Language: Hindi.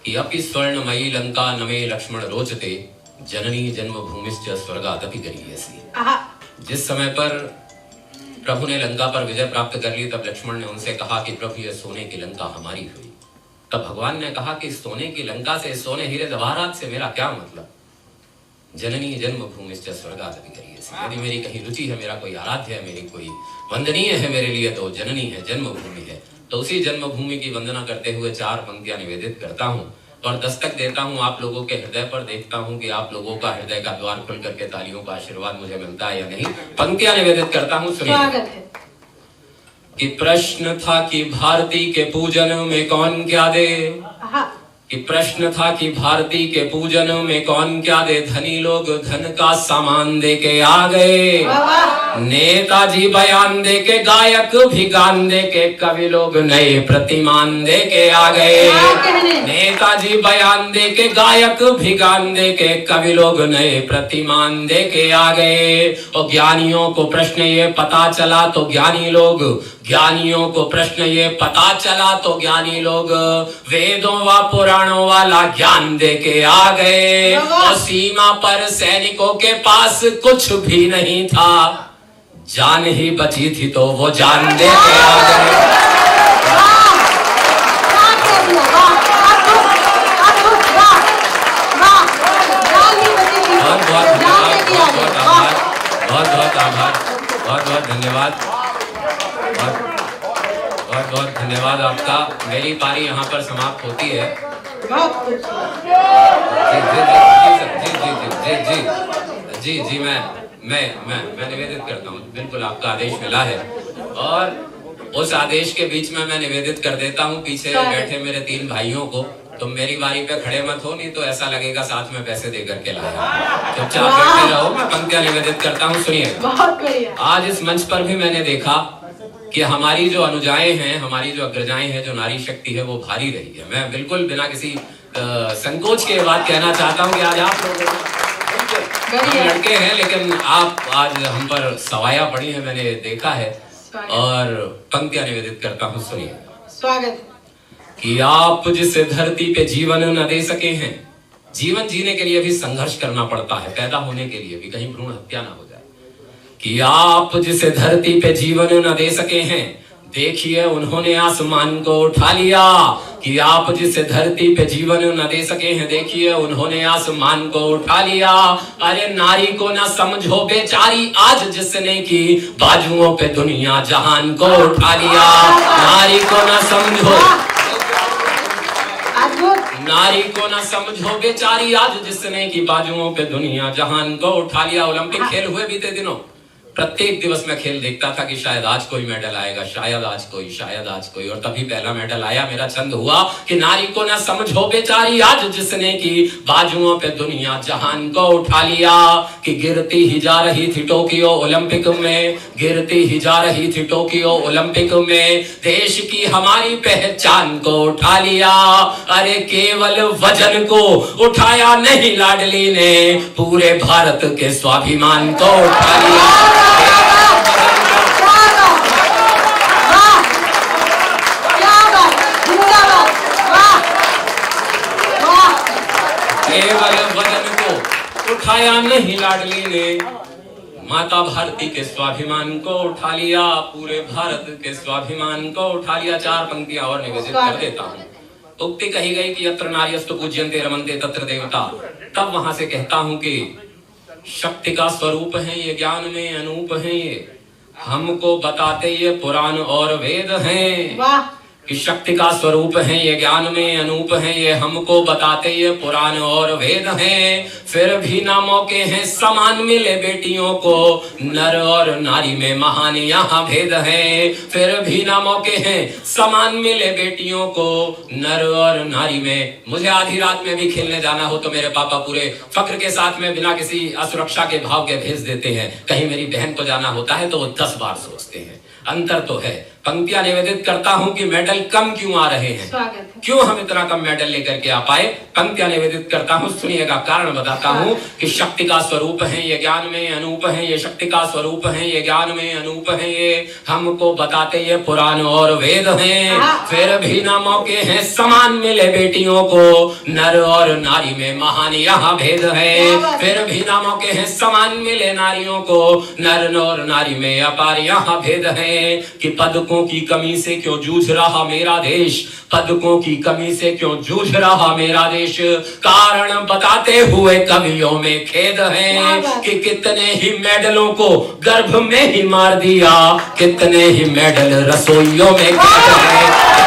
कि अपि स्वर्णमयी लंका नमे लक्ष्मण रोचते जननी जन्मभूमिश्च स्वर्गादपि गरीयसी। जिस समय पर प्रभु ने लंका पर विजय प्राप्त कर ली तब लक्ष्मण ने उनसे कहा कि प्रभु ये सोने की लंका हमारी हुई। तब भगवान ने कहा कि सोने की लंका से, सोने हीरे जवाहरात से मेरा क्या मतलब। जननी जन्मभूमिश्च स्वर्गादपि गरीयसी। यदि मेरी कहीं रुचि है, मेरा कोई आराध्य है, मेरी कोई वंदनीय है मेरे लिए, तो जननी है, जन्मभूमि है। तो उसी जन्मभूमि की वंदना करते हुए 4 पंक्तियां निवेदित करता हूँ और दस्तक देता हूँ आप लोगों के हृदय पर। देखता हूँ कि आप लोगों का हृदय का द्वार खुल करके तालियों का आशीर्वाद मुझे मिलता है या नहीं। पंक्तियां निवेदित करता हूँ, सुनिए। कि प्रश्न था कि भारती के पूजन में कौन क्या दे, कि प्रश्न था कि भारती के पूजन में कौन क्या दे, धनी लोग धन का सामान दे के आ गए। नेताजी बयान दे के, गायक भी गान दे के, कवि लोग नए प्रतिमान दे के आ गए। नेताजी बयान दे के, गायक भी गान दे के, कवि लोग नए प्रतिमान दे के आ गए। और ज्ञानियों को प्रश्न ये पता चला तो ज्ञानी लोग, ज्ञानियों को प्रश्न ये पता चला तो ज्ञानी लोग वेदों व पुराणों वाला ज्ञान दे के आ गए। और सीमा पर सैनिकों के पास कुछ भी नहीं था, जान ही बची थी तो वो जान दे के आ गए। बहुत बहुत आभार, बहुत बहुत धन्यवाद, बहुत बहुत धन्यवाद आपका। मेरी पारी यहाँ पर समाप्त होती है। जी जी जी मैं निवेदित करता हूँ। बिल्कुल आपका आदेश मिला है और उस आदेश के बीच में मैं निवेदित कर देता हूँ पीछे बैठे मेरे 3 भाइयों को। तुम मेरी बारी पे खड़े मत हो, नहीं तो ऐसा लगेगा साथ में पैसे दे करके लाया। चुपचाप बैठे रहो, मैं पंक्तियां निवेदित करता हूँ, सुनिए। आज इस मंच पर भी मैंने देखा कि हमारी जो अनुजाएं हैं, हमारी जो अग्रजाएं हैं, जो नारी शक्ति है वो भारी रही है। मैं बिल्कुल बिना किसी संकोच के बात कहना चाहता हूँ कि आज आप लोग हम लड़के हैं लेकिन आप आज हम पर सवाया पड़ी है, मैंने देखा है। और पंक्तियां निवेदित करता हूँ, सुनिए। स्वागत। कि आप जिस धरती पे जीवन न दे सके हैं, जीवन जीने के लिए भी संघर्ष करना पड़ता है, पैदा होने के लिए भी, कहीं भ्रूण हत्या ना हो जाए। कि आप जिस धरती पे जीवन न दे सके हैं, देखिए उन्होंने आसमान को उठा लिया। कि आप जिस धरती पे जीवन न दे सके हैं, देखिए उन्होंने आसमान को उठा लिया। अरे नारी को ना समझो बेचारी, आज जिसने की बाजुओं पे दुनिया जहान को उठा लिया। नारी को ना समझो, नारी को ना समझो बेचारी, आज जिसने की बाजुओं पे दुनिया जहान को उठा लिया। ओलंपिक खेल हुए बीते दिनों, प्रत्येक दिवस में खेल देखता था कि शायद आज कोई मेडल आएगा, शायद आज कोई, शायद आज कोई, और तभी पहला मेडल आया। मेरा चंद हुआ कि नारी को ना समझो बेचारी, आज जिसने की बाजुओं पे दुनिया जहान को उठा लिया। कि गिरती ही जा रही थी टोक्यो ओलंपिक में, गिरती ही जा रही थी टोक्यो ओलंपिक में, देश की हमारी पहचान को उठा लिया। अरे केवल वजन को उठाया नहीं लाडली ने, पूरे भारत के स्वाभिमान को उठा लिया। केवल वजन को उठाया नहीं लाडली ने, माता भारती के स्वाभिमान को उठा लिया, पूरे भारत के स्वाभिमान को उठा लिया। 4 पंक्तियां और निवेदित कर देता हूँ। उक्ति कही गई कि यत्र नार्यस्तु पूज्यन्ते रमन्ते तत्र देवता। तब वहां से कहता हूँ कि शक्ति का स्वरूप है ये, ज्ञान में अनूप है ये, हमको बताते ये पुराण और वेद हैं। कि शक्ति का स्वरूप है ये, ज्ञान में अनूप है ये, हमको बताते ये पुराण और वेद हैं। फिर भी ना मौके हैं समान मिले बेटियों को, नर और नारी में महान यहाँ भेद है। फिर भी ना मौके हैं समान मिले बेटियों को, नर और नारी में। मुझे आधी रात में भी खेलने जाना हो तो मेरे पापा पूरे फक्र के साथ में बिना किसी असुरक्षा के भाव के भेज देते हैं। कहीं मेरी बहन को जाना होता है तो वो 10 बार सोचते हैं। अंतर तो है, पंक्तियां निवेदित करता हूं कि मेडल कम क्यों आ रहे हैं, स्वागत है। क्यों हम इतना कम मेडल लेकर के आ पाए। पंक्तियां निवेदित करता हूं, सुनिएगा, कारण बताता हूं कि शक्ति का स्वरूप है ये, ज्ञान में अनूप है ये, शक्ति का स्वरूप है ये, ज्ञान में अनूप है ये, हमको बताते ये पुराण और वेद हैं। फिर भी ना मौके हैं समान मिले बेटियों को, नर और नारी में महान यहाँ भेद है। फिर भी ना मौके हैं समान मिले नारियों को, नर और नारी में अपार यहाँ भेद है। कि पदकों की कमी से क्यों जूझ रहा मेरा देश, पदकों की कमी से क्यों जूझ रहा मेरा देश, कारण बताते हुए कवियों में खेद है। कि कितने ही मेडलों को गर्भ में ही मार दिया, कितने ही मेडल रसोइयों में कैद है।